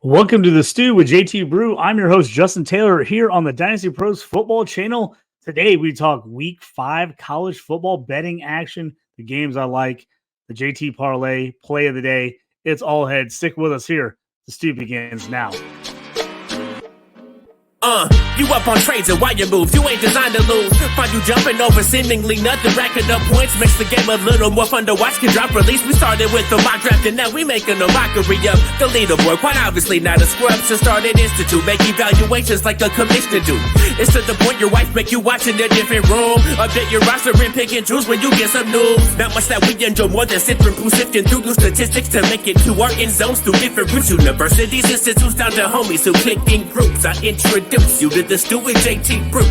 Welcome to the Stew with JT Brew. I'm your host, Justin Taylor, here on the Dynasty Pros Football Channel. Today, we talk Week 5 college football betting action, the games I like, the JT Parlay, play of the day. It's all head. Stick with us here. The Stew begins now. You up on trades and why you move, you ain't designed to lose. Find you jumping over seemingly nothing, racking up points, makes the game a little more fun to watch. Can drop release, we started with the mock draft and now we making a mockery of the leaderboard. Quite obviously not a scrub, so start an institute, make evaluations like a commissioner do. It's to the point your wife make you watch in a different room. Update your roster and pick and choose when you get some news. Not much that we enjoy more than sifting through new statistics to make it to our end zones through different routes. Universities, institutes, down to homies who click in groups. I introduce you to the Stew with JT Brew.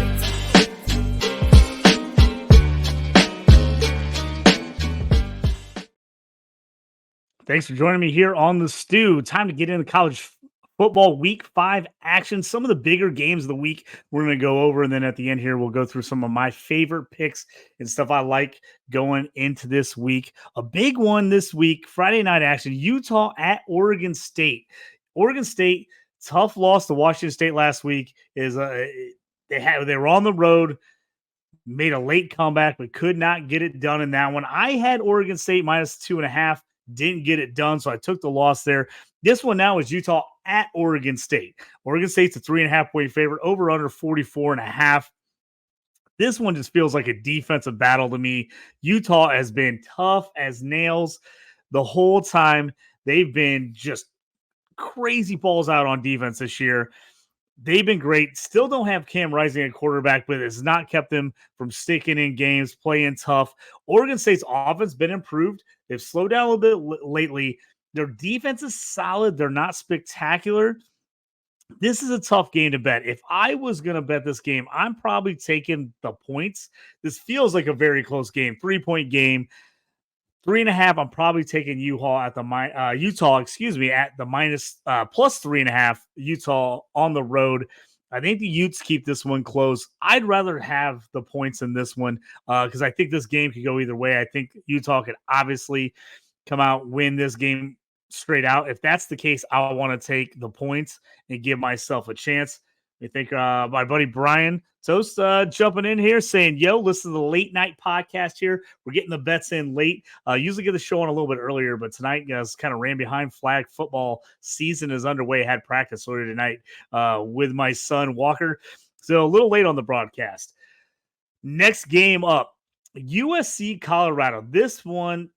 Thanks for joining me here on the Stew. Time to get into college football Week 5 action. Some of the bigger games of the week we're going to go over, and then at the end here, we'll go through some of my favorite picks and stuff I like going into this week. A big one this week, Friday night action, Utah at Oregon State. Oregon State, tough loss to Washington State last week. They were on the road, made a late comeback, but could not get it done in that one. I had Oregon State minus 2.5, didn't get it done, so I took the loss there. This one now is Utah at Oregon State. Oregon State's a 3.5 point favorite, over under 44.5. This one just feels like a defensive battle to me. Utah has been tough as nails the whole time. They've been just crazy balls out on defense this year. They've been great. Still don't have Cam Rising at quarterback, but it's not kept them from sticking in games, playing tough. Oregon State's offense been improved. They've slowed down a little bit lately. Their defense is solid. They're not spectacular. This is a tough game to bet. If I was going to bet this game, I'm probably taking the points. This feels like a very close game, 3-point game. 3.5. I'm probably taking Utah at the minus plus 3.5. Utah on the road. I think the Utes keep this one close. I'd rather have the points in this one because I think this game could go either way. I think Utah could obviously come out, win this game straight out. If that's the case, I want to take the points and give myself a chance. I think my buddy Brian Toast jumping in here saying, yo, listen to the late night podcast here. We're getting the bets in late. Usually get the show on a little bit earlier, but tonight guys kind of ran behind. Flag football season is underway. Had practice earlier tonight with my son Walker. So a little late on the broadcast. Next game up, USC Colorado. This one,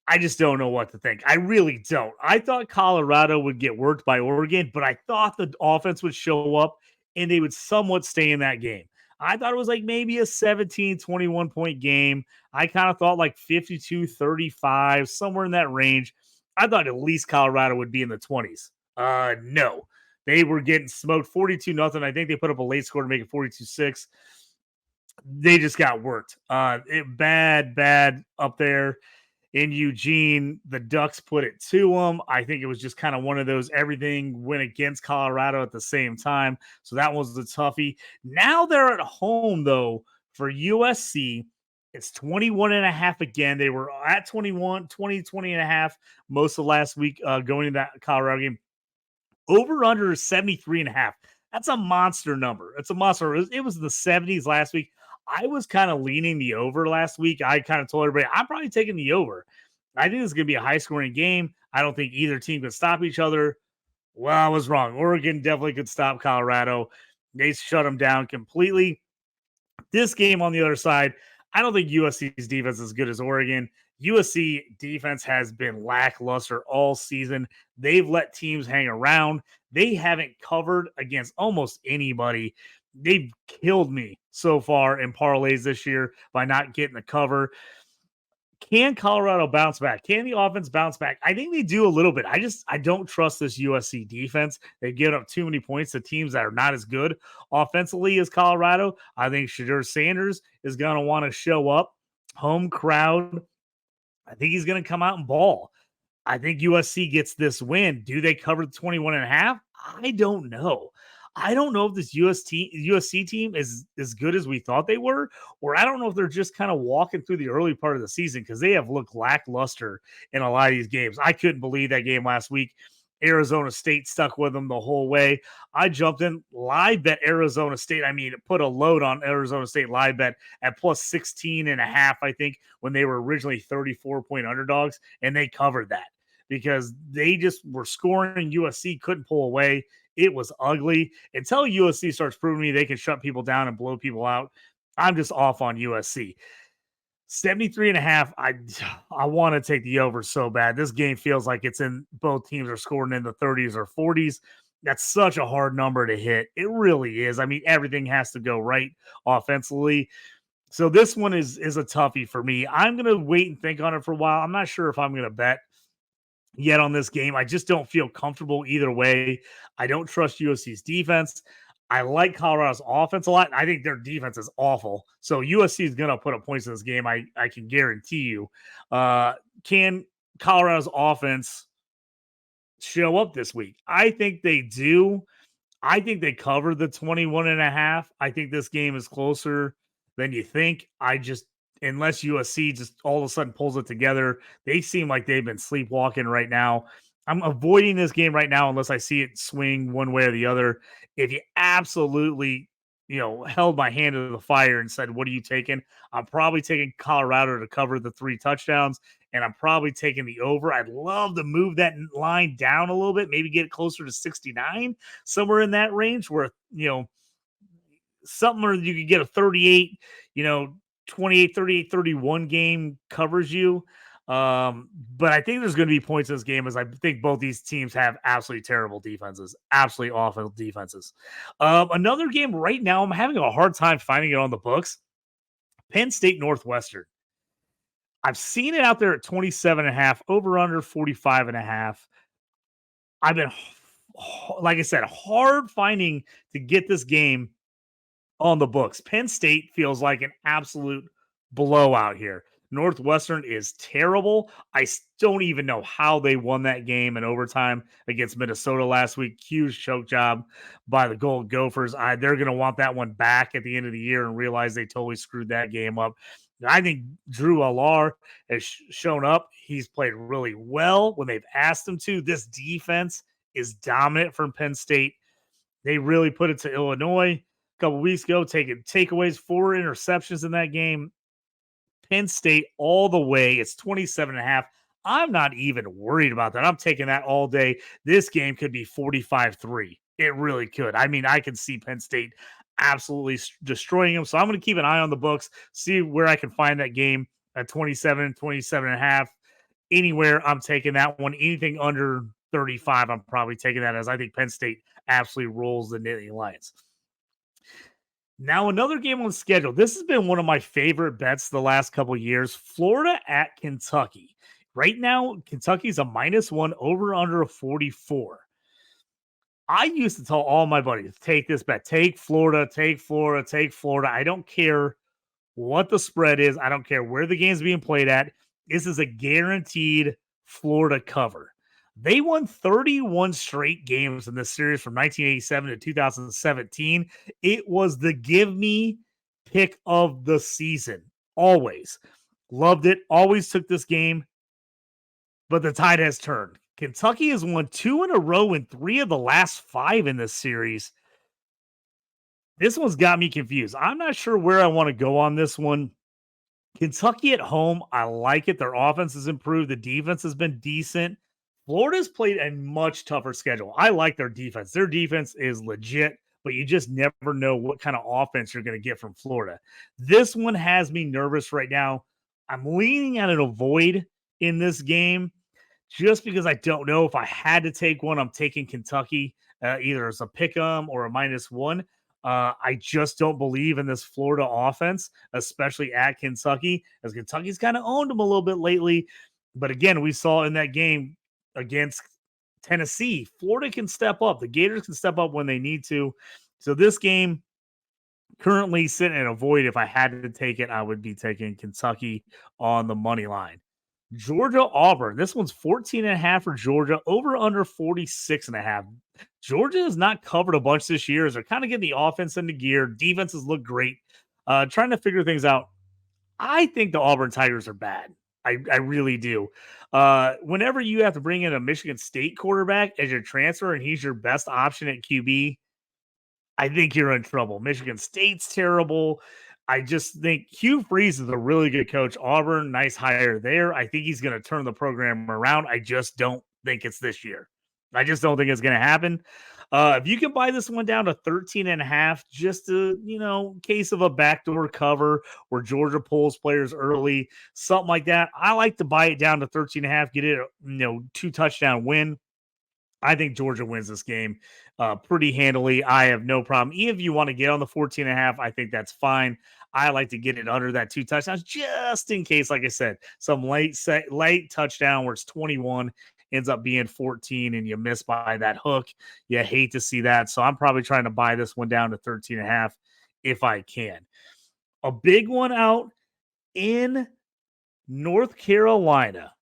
I just don't know what to think. I really don't. I thought Colorado would get worked by Oregon, but I thought the offense would show up and they would somewhat stay in that game. I thought it was like maybe a 17-21 point game. I kind of thought like 52-35, somewhere in that range. I thought at least Colorado would be in the 20s. No. They were getting smoked 42-0. I think they put up a late score to make it 42-6. They just got worked. Bad up there. In Eugene, the Ducks put it to them. I think it was just kind of one of those, everything went against Colorado at the same time. So that was the toughie. Now they're at home, though, for USC. It's 21.5 again. They were at 20.5 most of last week going into that Colorado game. Over under 73.5. That's a monster number. It's a monster. It was the 70s last week. I was kind of leaning the over last week. I kind of told everybody, I'm probably taking the over. I think it's going to be a high-scoring game. I don't think either team could stop each other. Well, I was wrong. Oregon definitely could stop Colorado. They shut them down completely. This game on the other side, I don't think USC's defense is as good as Oregon. USC defense has been lackluster all season. They've let teams hang around. They haven't covered against almost anybody. They've killed me so far in parlays this year by not getting the cover. Can Colorado bounce back? Can the offense bounce back? I think they do a little bit. I don't trust this USC defense. They give up too many points to teams that are not as good offensively as Colorado. I think Shedeur Sanders is going to want to show up. Home crowd. I think he's going to come out and ball. I think USC gets this win. Do they cover the 21.5? I don't know. I don't know if this USC team is as good as we thought they were, or I don't know if they're just kind of walking through the early part of the season because they have looked lackluster in a lot of these games. I couldn't believe that game last week. Arizona State stuck with them the whole way. I jumped in live bet Arizona State. I mean, put a load on Arizona State live bet at plus 16.5, I think, when they were originally 34-point underdogs, and they covered that because they just were scoring. USC couldn't pull away. It was ugly. Until USC starts proving me they can shut people down and blow people out, I'm just off on USC. 73.5. I want to take the over so bad. This game feels like it's in both teams are scoring in the 30s or 40s. That's such a hard number to hit. It really is. I mean, everything has to go right offensively. So this one is a toughie for me. I'm going to wait and think on it for a while. I'm not sure if I'm going to bet yet on this game. I just don't feel comfortable either way. I don't trust USC's defense. I like Colorado's offense a lot. I think their defense is awful. So USC is going to put up points in this game. I can guarantee you. Can Colorado's offense show up this week? I think they do. I think they cover the 21.5. I think this game is closer than you think. Unless USC just all of a sudden pulls it together, they seem like they've been sleepwalking right now. I'm avoiding this game right now unless I see it swing one way or the other. If you absolutely, held my hand to the fire and said, what are you taking? I'm probably taking Colorado to cover the 3 touchdowns, and I'm probably taking the over. I'd love to move that line down a little bit, maybe get it closer to 69, somewhere in that range where, something where you could get a 38, 28, 38, 31 game covers you. But I think there's going to be points in this game as I think both these teams have absolutely terrible defenses, absolutely awful defenses. Another game right now, I'm having a hard time finding it on the books. Penn State Northwestern. I've seen it out there at 27.5, over under 45.5. I've been, like I said, hard finding to get this game on the books. Penn State feels like an absolute blowout here. Northwestern is terrible. I don't even know how they won that game in overtime against Minnesota last week. Huge choke job by the Gold Gophers. They're going to want that one back at the end of the year and realize they totally screwed that game up. I think Drew Allar has shown up. He's played really well when they've asked him to. This defense is dominant from Penn State. They really put it to Illinois a couple weeks ago, taking takeaways, 4 interceptions in that game. Penn State all the way. It's 27.5. I'm not even worried about that. I'm taking that all day. This game could be 45-3. It really could. I mean, I can see Penn State absolutely destroying them. So I'm going to keep an eye on the books, see where I can find that game at 27, 27.5. Anywhere, I'm taking that one. Anything under 35, I'm probably taking that, as I think Penn State absolutely rolls the Nittany Lions. Now, another game on the schedule. This has been one of my favorite bets the last couple of years. Florida at Kentucky. Right now, Kentucky's a -1, over under a 44. I used to tell all my buddies, take this bet. Take Florida, take Florida, take Florida. I don't care what the spread is. I don't care where the game's being played at. This is a guaranteed Florida cover. They won 31 straight games in this series from 1987 to 2017. It was the give me pick of the season. Always. Loved it. Always took this game. But the tide has turned. Kentucky has won 2 in a row in 3 of the last 5 in this series. This one's got me confused. I'm not sure where I want to go on this one. Kentucky at home, I like it. Their offense has improved. The defense has been decent. Florida's played a much tougher schedule. I like their defense. Their defense is legit, but you just never know what kind of offense you're going to get from Florida. This one has me nervous right now. I'm leaning at an avoid in this game just because I don't know. If I had to take one, I'm taking Kentucky either as a pick 'em or a -1. I just don't believe in this Florida offense, especially at Kentucky, as Kentucky's kind of owned them a little bit lately. But again, we saw in that game against Tennessee, Florida can step up. The Gators can step up when they need to. So this game currently sitting at a void. If I had to take it, I would be taking Kentucky on the money line. Georgia Auburn. This one's 14.5 for Georgia, over under 46.5. Georgia has not covered a bunch this year as they're kind of getting the offense into gear. Defenses look great. Trying to figure things out. I think the Auburn Tigers are bad. I really do. Whenever you have to bring in a Michigan State quarterback as your transfer and he's your best option at QB, I think you're in trouble. Michigan State's terrible. I just think Hugh Freeze is a really good coach. Auburn, nice hire there. I think he's going to turn the program around. I just don't think it's this year. I just don't think it's going to happen. If you can buy this one down to 13.5, just a, case of a backdoor cover where Georgia pulls players early, something like that. I like to buy it down to 13.5, get it, 2-touchdown win. I think Georgia wins this game pretty handily. I have no problem. Even if you want to get on the 14.5, I think that's fine. I like to get it under that 2 touchdowns just in case, like I said, some late touchdown where it's 21 ends up being 14 and you miss by that hook. You hate to see that. So I'm probably trying to buy this one down to 13.5 if I can. A big one out in North Carolina.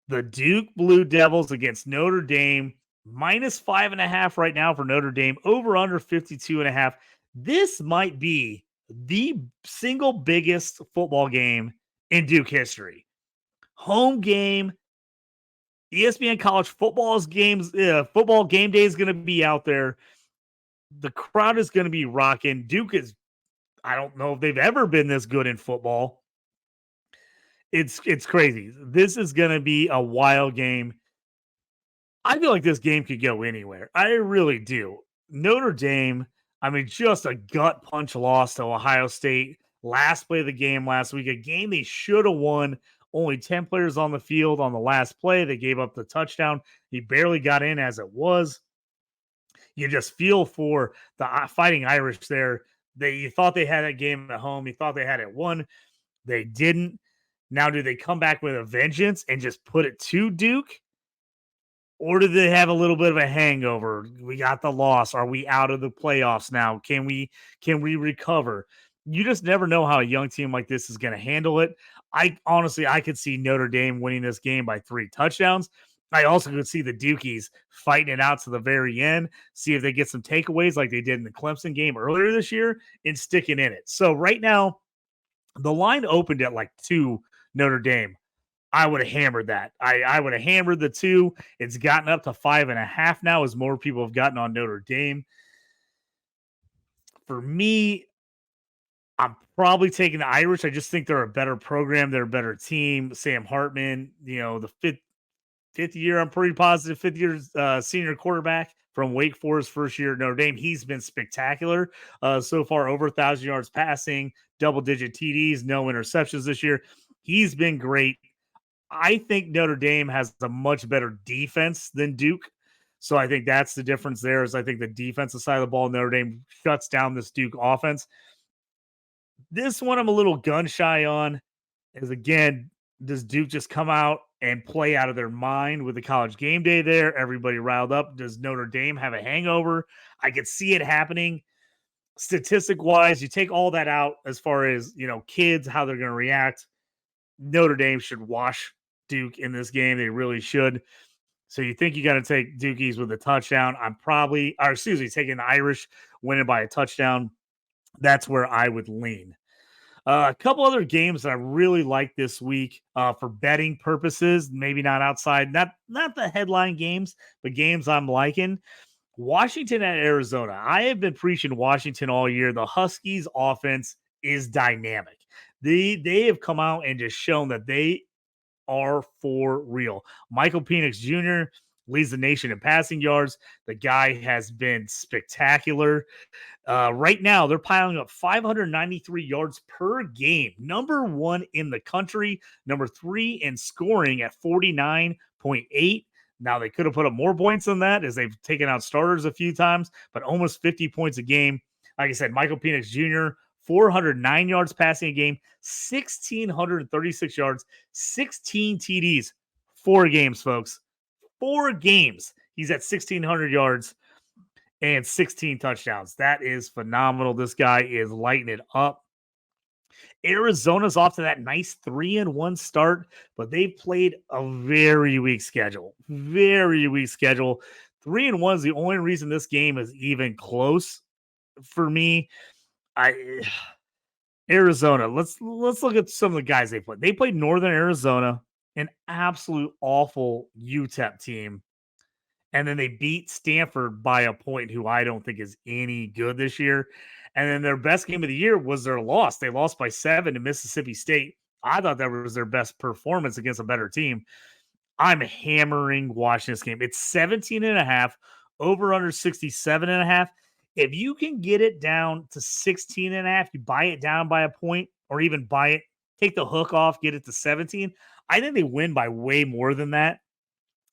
The Duke Blue Devils against Notre Dame. -5.5 right now for Notre Dame. Over under 52.5. This might be the single biggest football game in Duke history. Home game. ESPN College Football game day is going to be out there. The crowd is going to be rocking. Duke is, I don't know if they've ever been this good in football. It's crazy. This is going to be a wild game. I feel like this game could go anywhere. I really do. Notre Dame, just a gut punch loss to Ohio State. Last play of the game last week, a game they should have won. Only 10 players on the field on the last play. They gave up the touchdown. He barely got in as it was. You just feel for the Fighting Irish there. You thought they had that game at home. You thought they had it won. They didn't. Now, do they come back with a vengeance and just put it to Duke? Or do they have a little bit of a hangover? We got the loss. Are we out of the playoffs now? Can we recover? You just never know how a young team like this is going to handle it. I could see Notre Dame winning this game by 3 touchdowns. I also could see the Dukies fighting it out to the very end, see if they get some takeaways like they did in the Clemson game earlier this year and sticking in it. So right now, the line opened at 2 Notre Dame. I would have hammered that. I would have hammered the 2. It's gotten up to 5.5 now as more people have gotten on Notre Dame. For me, I'm probably taking the Irish. I just think they're a better program. They're a better team. Sam Hartman, the fifth year, I'm pretty positive, 5th year senior quarterback from Wake Forest, first year at Notre Dame. He's been spectacular so far, over 1,000 yards passing, double-digit TDs, no interceptions this year. He's been great. I think Notre Dame has a much better defense than Duke. So I think that's the difference there is I think the defensive side of the ball, Notre Dame shuts down this Duke offense. This one I'm a little gun shy on is, again, does Duke just come out and play out of their mind with the college game day there? Everybody riled up. Does Notre Dame have a hangover? I could see it happening. Statistic-wise, you take all that out as far as, kids, how they're going to react. Notre Dame should wash Duke in this game. They really should. So you think you got to take Dukies with a touchdown. Taking the Irish, winning by a touchdown. That's where I would lean. A couple other games that I really like this week for betting purposes, maybe not outside, not the headline games, but games I'm liking. Washington at Arizona. I have been preaching Washington all year. The Huskies offense is dynamic. They have come out and just shown that they are for real. Michael Penix Jr. leads the nation in passing yards. The guy has been spectacular. Right now, they're piling up 593 yards per game. Number 1 in the country. Number 3 in scoring at 49.8. Now, they could have put up more points than that as they've taken out starters a few times, but almost 50 points a game. Like I said, Michael Penix Jr., 409 yards passing a game, 1,636 yards, 16 TDs. 4 games, folks. 4 games. He's at 1,600 yards and 16 touchdowns. That is phenomenal. This guy is lighting it up. Arizona's off to that nice 3-1 start, but they've played a very weak schedule. Very weak schedule. 3-1 is the only reason this game is even close for me. Arizona. Let's look at some of the guys they played. They played Northern Arizona, an absolute awful UTEP team. And then they beat Stanford by a point, who I don't think is any good this year. And then their best game of the year was their loss. They lost by 7 to Mississippi State. I thought that was their best performance against a better team. I'm hammering watching this game. It's 17.5, over under 67.5. If you can get it down to 16.5, you buy it down by a point, or even buy it, take the hook off, get it to 17. I think they win by way more than that.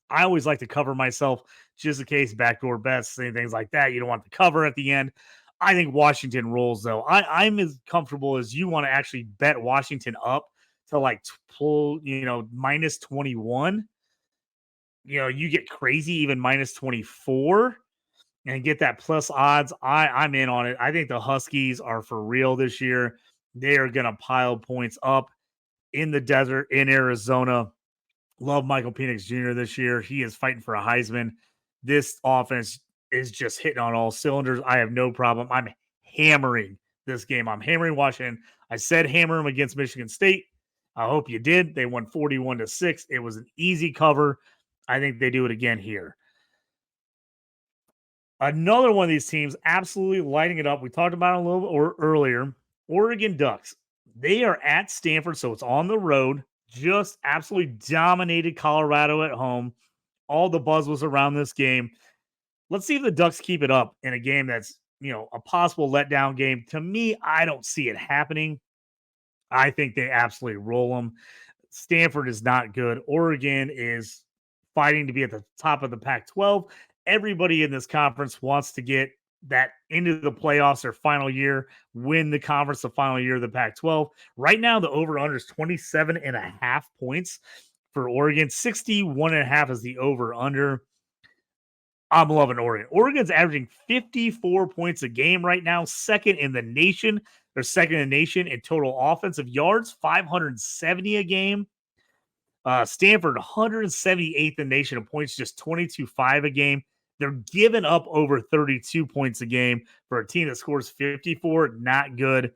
I always like to cover myself just in case backdoor bets and things like that. You don't want the cover at the end. I think Washington rolls, though. I'm as comfortable as you want to actually bet Washington up to like pull, minus 21. You get crazy, even minus 24, and get that plus odds. I'm in on it. I think the Huskies are for real this year. They are going to pile points up in the desert in Arizona. Love Michael Penix Jr. this year. He is fighting for a Heisman. This offense is just hitting on all cylinders. I have no problem. I'm hammering this game. I'm hammering Washington. I said hammer them against Michigan State. I hope you did. They won 41-6. It was an easy cover. I think they do it again here. Another one of these teams absolutely lighting it up. We talked about it a little bit earlier. Oregon Ducks. They are at Stanford, so it's on the road. Just absolutely dominated Colorado at home. All the buzz was around this game. Let's see if the Ducks keep it up in a game that's, a possible letdown game. To me, I don't see it happening. I think they absolutely roll them. Stanford is not good. Oregon is fighting to be at the top of the Pac-12. Everybody in this conference wants to get that into the playoffs their final year, win the conference the final year of the Pac-12. Right now, the over-under is 27.5 points for Oregon. 61.5 is the over-under. I'm loving Oregon. Oregon's averaging 54 points a game right now, second in the nation. They're second in the nation in total offensive yards, 570 a game. Stanford, 178th in the nation of points, just 22.5 a game. They're giving up over 32 points a game for a team that scores 54. Not good.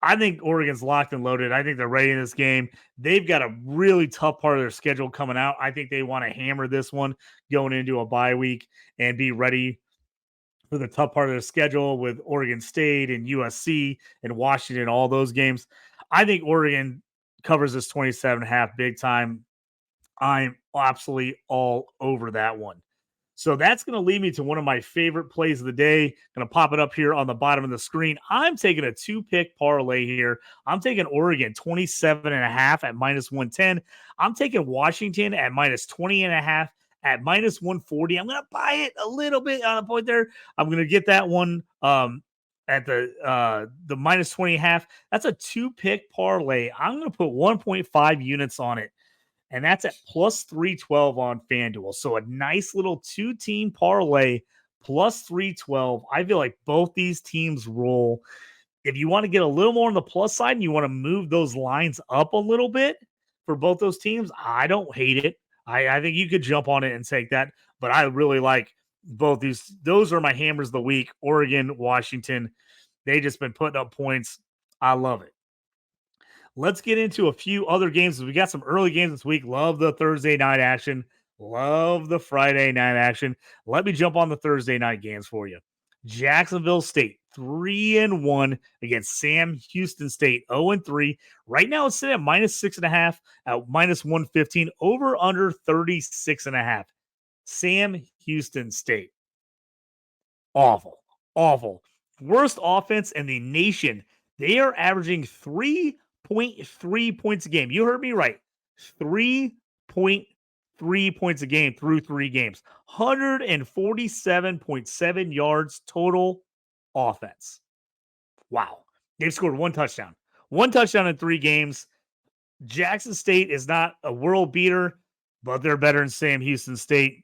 I think Oregon's locked and loaded. I think they're ready in this game. They've got a really tough part of their schedule coming out. I think they want to hammer this one going into a bye week and be ready for the tough part of their schedule with Oregon State and USC and Washington, all those games. I think Oregon covers this 27.5 big time. I'm absolutely all over that one. So that's going to lead me to one of my favorite plays of the day. Going to pop it up here on the bottom of the screen. I'm taking a 2-pick parlay here. I'm taking Oregon 27.5 at minus 110. I'm taking Washington at minus 20.5 at minus 140. I'm going to buy it a little bit on the point there. I'm going to get that one at the minus 20.5. That's a 2-pick parlay. I'm going to put 1.5 units on it. And that's at plus 312 on FanDuel. So a nice little 2-team parlay, plus 312. I feel like both these teams roll. If you want to get a little more on the plus side and you want to move those lines up a little bit for both those teams, I don't hate it. I think you could jump on it and take that. But I really like both these. Those are my hammers of the week. Oregon, Washington. They just been putting up points. I love it. Let's get into a few other games. We got some early games this week. Love the Thursday night action. Love the Friday night action. Let me jump on the Thursday night games for you. Jacksonville State, 3-1 against Sam Houston State, 0-3. Right now it's sitting at minus 6.5 at minus 115, over under 36.5. Sam Houston State. Awful. Worst offense in the nation. They are averaging 3.3 points a game. You heard me right. 3.3 points a game through 3 games. 147.7 yards total offense. Wow. They've scored 1 touchdown. 1 touchdown in 3 games. Jackson State is not a world beater, but they're better than Sam Houston State.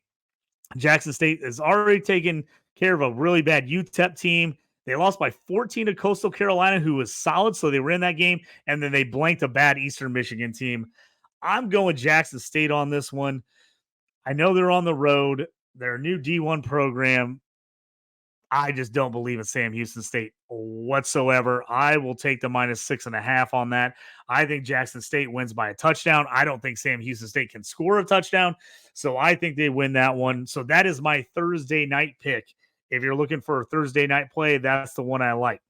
Jackson State has already taken care of a really bad UTEP team. They lost by 14 to Coastal Carolina, who was solid, so they were in that game, and then they blanked a bad Eastern Michigan team. I'm going Jackson State on this one. I know they're on the road. They're a new D1 program. I just don't believe in Sam Houston State whatsoever. I will take the -6.5 on that. I think Jackson State wins by a touchdown. I don't think Sam Houston State can score a touchdown. So I think they win that one. So that is my Thursday night pick. If you're looking for a Thursday night play, that's the one I like.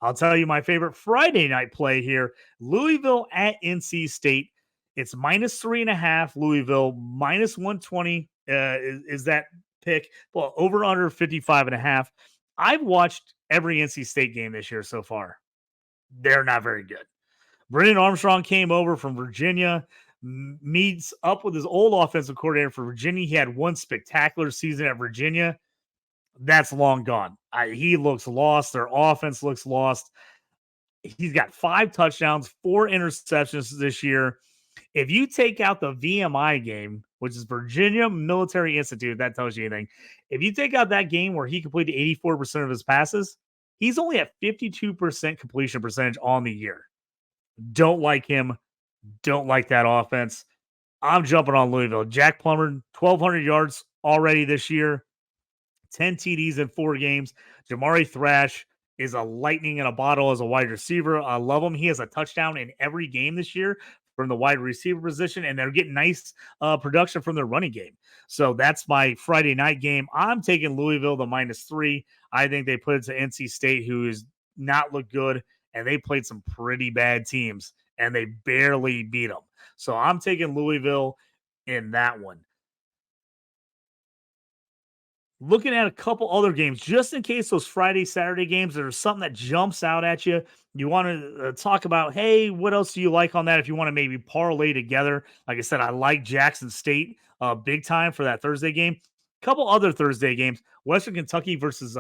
I'll tell you my favorite Friday night play here, Louisville at NC State. It's -3.5. Louisville -120 is that pick. Well, over under 55.5. I've watched every NC State game this year so far. They're not very good. Brennan Armstrong came over from Virginia, meets up with his old offensive coordinator for Virginia. He had one spectacular season at Virginia. That's long gone. He looks lost. Their offense looks lost. He's got 5 touchdowns, 4 interceptions this year. If you take out the VMI game, which is Virginia Military Institute, that tells you anything. If you take out that game where he completed 84% of his passes, he's only at 52% completion percentage on the year. Don't like him. Don't like that offense. I'm jumping on Louisville. Jack Plummer, 1,200 yards already this year. 10 TDs in 4 games. Jamari Thrash is a lightning in a bottle as a wide receiver. I love him. He has a touchdown in every game this year from the wide receiver position, and they're getting nice production from their running game. So that's my Friday night game. I'm taking Louisville the -3. I think they put it to NC State, who has not looked good, and they played some pretty bad teams, and they barely beat them. So I'm taking Louisville in that one. Looking at a couple other games, just in case those Friday, Saturday games, there's something that jumps out at you. You want to talk about, hey, what else do you like on that? If you want to maybe parlay together, like I said, I like Jackson State big time for that Thursday game. Couple other Thursday games: Western Kentucky versus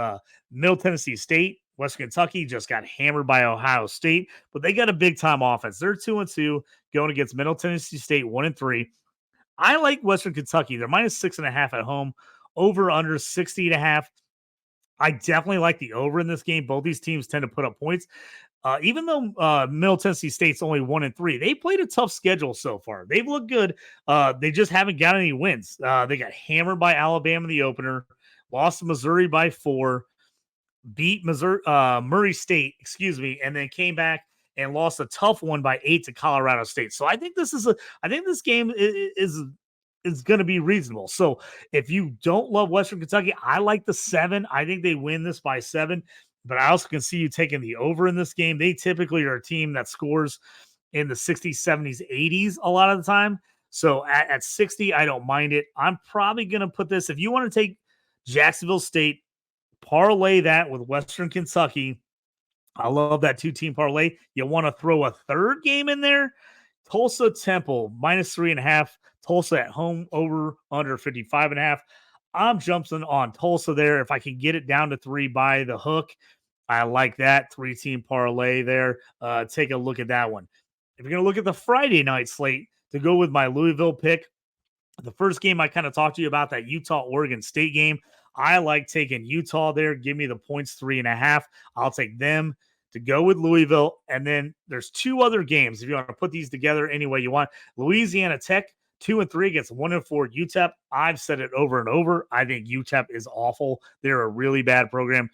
Middle Tennessee State. Western Kentucky just got hammered by Ohio State, but they got a big time offense. They're 2-2 going against Middle Tennessee State 1-3. I like Western Kentucky. They're -6.5 at home. Over under 60.5. I definitely like the over in this game. Both these teams tend to put up points. Even though Middle Tennessee State's only 1-3, they played a tough schedule so far. They've looked good. They just haven't got any wins. They got hammered by Alabama in the opener, lost to Missouri by 4, beat Murray State, and then came back and lost a tough one by 8 to Colorado State. So I think this game is going to be reasonable. So if you don't love Western Kentucky, I like the 7. I think they win this by 7, but I also can see you taking the over in this game. They typically are a team that scores in the 60s, 70s, 80s a lot of the time. So at 60, I don't mind it. I'm probably going to put this, if you want to take Jacksonville State, parlay that with Western Kentucky. I love that 2-team parlay. You want to throw a third game in there? Tulsa Temple, -3.5. Tulsa at home, over under 55.5. I'm jumping on Tulsa there. If I can get it down to 3 by the hook, I like that 3-team parlay there. Take a look at that one. If you're going to look at the Friday night slate to go with my Louisville pick, the first game I kind of talked to you about, that Utah-Oregon State game, I like taking Utah there. Give me the points, 3.5. I'll take them to go with Louisville. And then there's 2 other games, if you want to put these together any way you want. Louisiana Tech, 2-3 against 1-4 UTEP. I've said it over and over. I think UTEP is awful. They're a really bad program.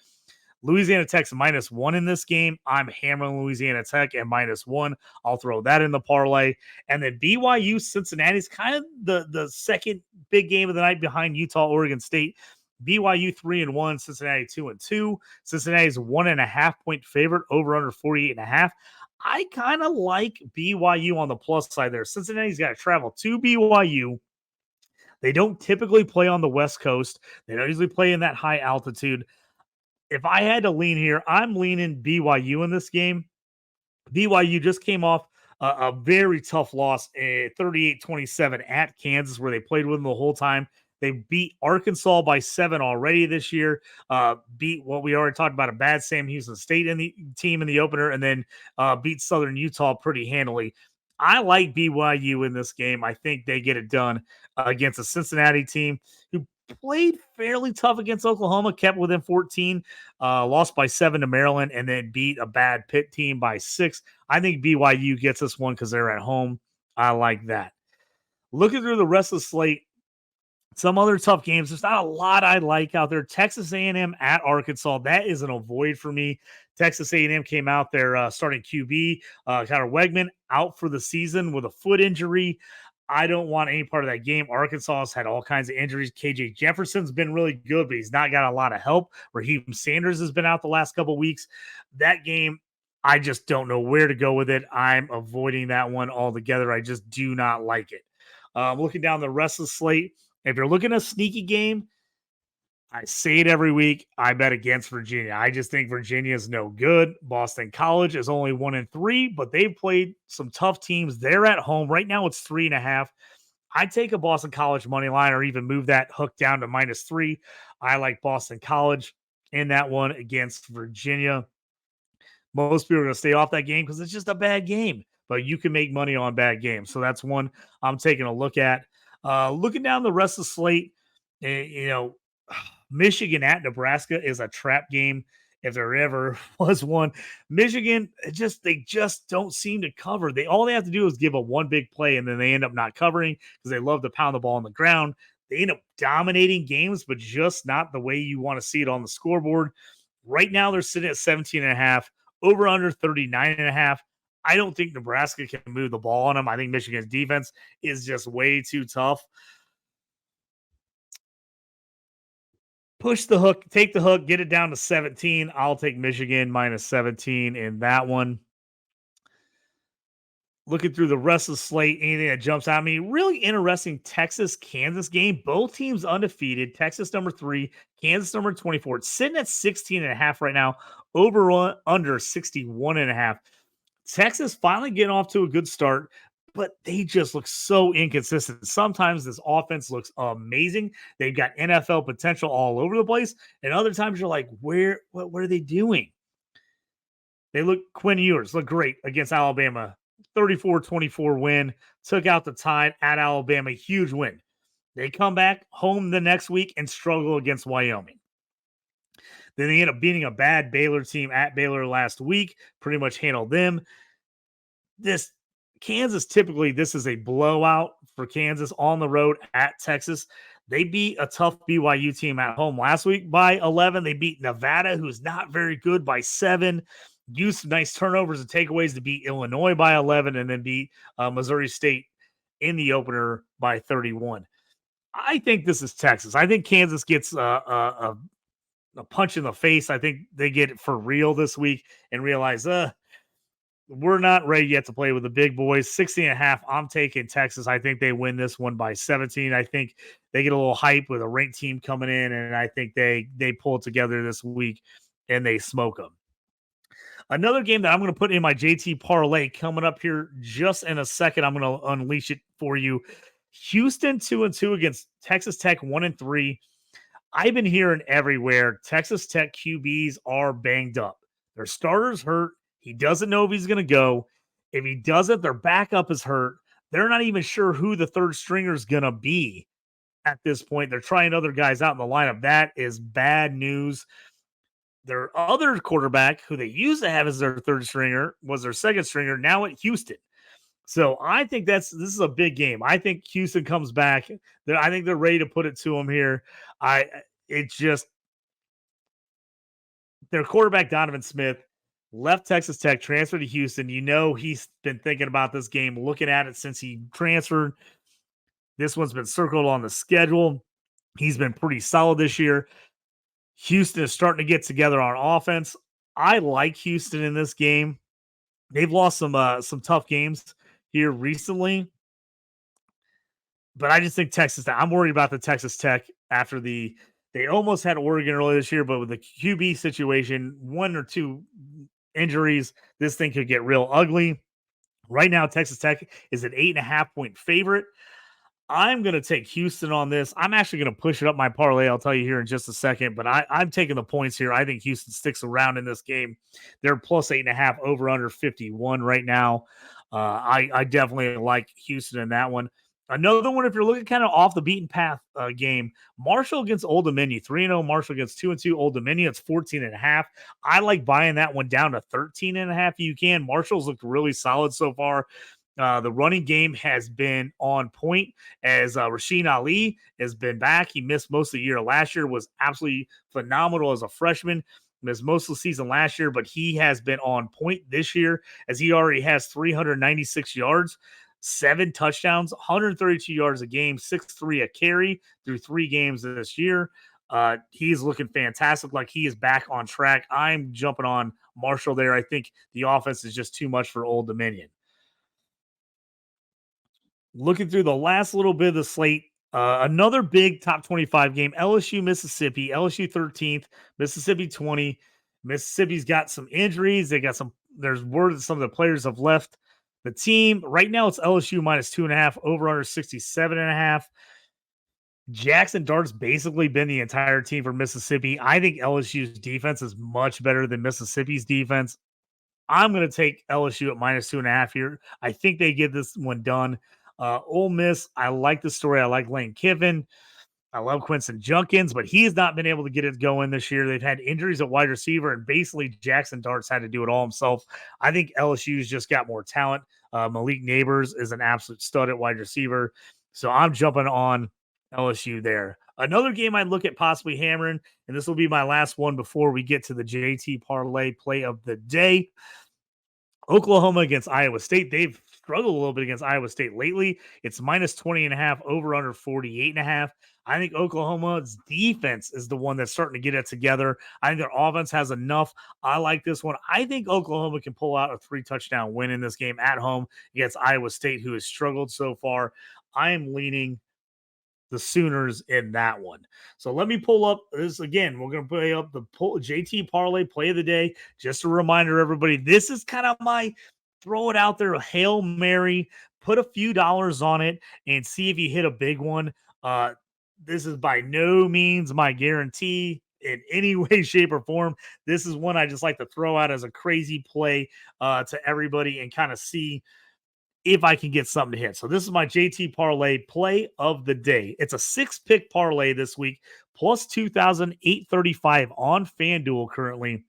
Louisiana Tech's -1 in this game. I'm hammering Louisiana Tech at -1. I'll throw that in the parlay. And then BYU Cincinnati is kind of the second big game of the night behind Utah Oregon State. BYU 3-1, Cincinnati 2-2. Cincinnati's 1.5 point favorite, over under 48.5. I kind of like BYU on the plus side there. Cincinnati's got to travel to BYU. They don't typically play on the West Coast. They don't usually play in that high altitude. If I had to lean here, I'm leaning BYU in this game. BYU just came off a very tough loss, 38-27 at Kansas, where they played with them the whole time. They beat Arkansas by 7 already this year. Beat what we already talked about, a bad Sam Houston State in the team in the opener, and then beat Southern Utah pretty handily. I like BYU in this game. I think they get it done against a Cincinnati team who played fairly tough against Oklahoma, kept within 14, lost by 7 to Maryland, and then beat a bad Pitt team by 6. I think BYU gets this one because they're at home. I like that. Looking through the rest of the slate, Some other tough games. There's not a lot I like out there. Texas A&M at Arkansas. That is an avoid for me. Texas A&M came out there starting QB. Connor Wegman out for the season with a foot injury. I don't want any part of that game. Arkansas has had all kinds of injuries. KJ Jefferson's been really good, but he's not got a lot of help. Raheem Sanders has been out the last couple of weeks. That game, I just don't know where to go with it. I'm avoiding that one altogether. I just do not like it. Looking down the rest of the slate, if you're looking at a sneaky game, I say it every week. I bet against Virginia. I just think Virginia is no good. Boston College is only 1-3, but they've played some tough teams. They're at home. Right now it's 3.5. I'd take a Boston College money line or even move that hook down to -3. I like Boston College in that one against Virginia. Most people are going to stay off that game because it's just a bad game, but you can make money on bad games. So that's one I'm taking a look at. Looking down the rest of the slate, Michigan at Nebraska is a trap game if there ever was one. Michigan, they just don't seem to cover. All they have to do is give a one big play, and then they end up not covering because they love to pound the ball on the ground. They end up dominating games, but just not the way you want to see it on the scoreboard. Right now, they're sitting at 17.5, over under 39.5. I don't think Nebraska can move the ball on them. I think Michigan's defense is just way too tough. Push the hook, take the hook, get it down to 17. I'll take Michigan -17 in that one. Looking through the rest of the slate, anything that jumps out at me, really interesting Texas-Kansas game. Both teams undefeated. Texas number 3, Kansas number 24. It's sitting at 16.5 right now, over under 61.5. Texas finally getting off to a good start, but they just look so inconsistent. Sometimes this offense looks amazing. They've got NFL potential all over the place. And other times you're like, what are they doing? Quinn Ewers looked great against Alabama. 34-24 win, took out the Tide at Alabama. Huge win. They come back home the next week and struggle against Wyoming. Then they end up beating a bad Baylor team at Baylor last week, pretty much handled them. This Kansas, typically, this is a blowout for Kansas on the road at Texas. They beat a tough BYU team at home last week by 11. They beat Nevada, who's not very good, by 7. Used some nice turnovers and takeaways to beat Illinois by 11 and then beat Missouri State in the opener by 31. I think this is Texas. I think Kansas gets a punch in the face. I think they get it for real this week and realize, we're not ready yet to play with the big boys. 16.5. I'm taking Texas. I think they win this one by 17. I think they get a little hype with a ranked team coming in, and I think they pull it together this week and they smoke them. Another game that I'm going to put in my JT parlay coming up here just in a second. I'm going to unleash it for you. Houston 2-2 against Texas Tech 1-3. I've been hearing everywhere Texas Tech QBs are banged up. Their starter's hurt. He doesn't know if he's going to go. If he doesn't, their backup is hurt. They're not even sure who the third stringer is going to be at this point. They're trying other guys out in the lineup. That is bad news. Their other quarterback, who they used to have as their third stringer, was their second stringer, now at Houston. So I think this is a big game. I think Houston comes back. I think they're ready to put it to them here. Their quarterback, Donovan Smith, left Texas Tech, transferred to Houston. He's been thinking about this game, looking at it since he transferred. This one's been circled on the schedule. He's been pretty solid this year. Houston is starting to get together on offense. I like Houston in this game. They've lost some tough games here recently, but I just think Texas Tech. I'm worried about the Texas Tech after they almost had Oregon earlier this year, but with the QB situation, 1 or 2 injuries, this thing could get real ugly. Right now, Texas Tech is an 8.5-point favorite. I'm going to take Houston on this. I'm actually going to push it up my parlay. I'll tell you here in just a second, but I'm taking the points here. I think Houston sticks around in this game. They're plus 8.5, over under 51 right now. I definitely like Houston in that one. Another one, if you're looking kind of off the beaten path game, Marshall against Old Dominion. 3-0 Marshall against 2-2 Old Dominion. It's 14.5. I like buying that one down to 13.5. You can. Marshall's looked really solid so far. The running game has been on point as Rasheen Ali has been back. He missed most of the year last year, was absolutely phenomenal as a freshman. Missed most of the season last year, but he has been on point this year as he already has 396 yards, 7 touchdowns, 132 yards a game, 6.3 a carry through 3 games this year. He's looking fantastic, like he is back on track. I'm jumping on Marshall there. I think the offense is just too much for Old Dominion. Looking through the last little bit of the slate, another big top 25 game, LSU, Mississippi, LSU 13th, Mississippi 20. Mississippi's got some injuries. There's word that some of the players have left the team. Right now it's LSU minus 2.5, over under 67.5. Jackson Dart's basically been the entire team for Mississippi. I think LSU's defense is much better than Mississippi's defense. I'm going to take LSU at minus 2.5 here. I think they get this one done. Ole Miss, I like the story. I like Lane Kiffin. I love Quinton Junkins, but he has not been able to get it going this year. They've had injuries at wide receiver, and basically Jackson Dart's had to do it all himself. I think LSU's just got more talent. Malik Neighbors is an absolute stud at wide receiver. So I'm jumping on LSU there. Another game I'd look at possibly hammering, and this will be my last one before we get to the JT Parlay play of the day. Oklahoma against Iowa State. They've struggled a little bit against Iowa State lately. It's minus 20.5, over under 48.5. I think Oklahoma's defense is the one that's starting to get it together. I think their offense has enough. I like this one. I think Oklahoma can pull out a 3-touchdown win in this game at home against Iowa State, who has struggled so far. I am leaning the Sooners in that one. So let me pull up this again. We're going to play up the JT Parlay play of the day. Just a reminder, everybody, this is kind of my throw it out there, a Hail Mary, put a few dollars on it and see if you hit a big one. This is by no means my guarantee in any way, shape, or form. This is one I just like to throw out as a crazy play to everybody and kind of see if I can get something to hit. So this is my JT Parlay play of the day. It's a 6-pick parlay this week, plus 2,835 on FanDuel currently.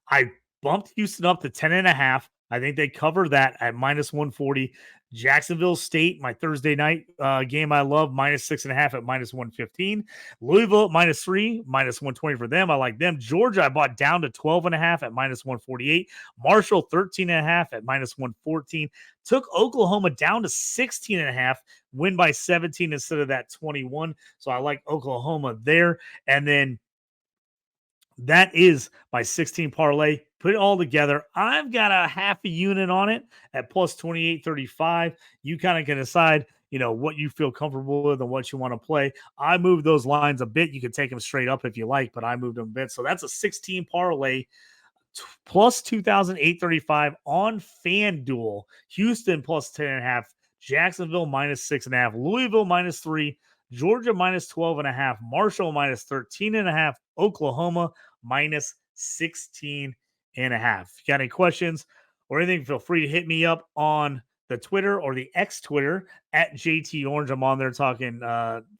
I bumped Houston up to 10.5. I think they cover that at minus 140. Jacksonville State, my Thursday night game I love, minus 6.5 at minus 115. Louisville, minus 3, minus 120 for them. I like them. Georgia, I bought down to 12.5 at minus 148. Marshall, 13.5 at minus 114. Took Oklahoma down to 16.5, win by 17 instead of that 21. So I like Oklahoma there. And then that is my 16 parlay. Put it all together. I've got a half a unit on it at plus 28.35. You kind of can decide, what you feel comfortable with and what you want to play. I moved those lines a bit. You can take them straight up if you like, but I moved them a bit. So that's a 16 parlay plus 2,835 on FanDuel. Houston plus 10.5. Jacksonville minus 6.5. Louisville minus 3. Georgia minus 12.5. Marshall minus 13.5. Oklahoma minus 16.5. If you got any questions or anything, feel free to hit me up on the Twitter or the X Twitter at JT Orange. I'm on there talking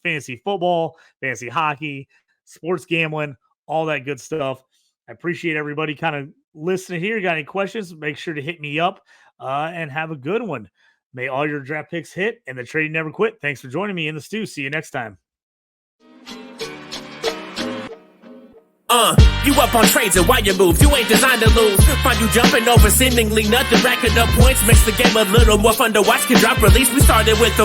fantasy football, fantasy hockey, sports gambling, all that good stuff. I appreciate everybody kind of listening here. You got any questions? Make sure to hit me up and have a good one. May all your draft picks hit and the trading never quit. Thanks for joining me in the stew. See you next time. You up on trades and why you move? You ain't designed to lose. Find you jumping over seemingly nothing, racking up points. Makes the game a little more fun to watch. Can drop release. We started with the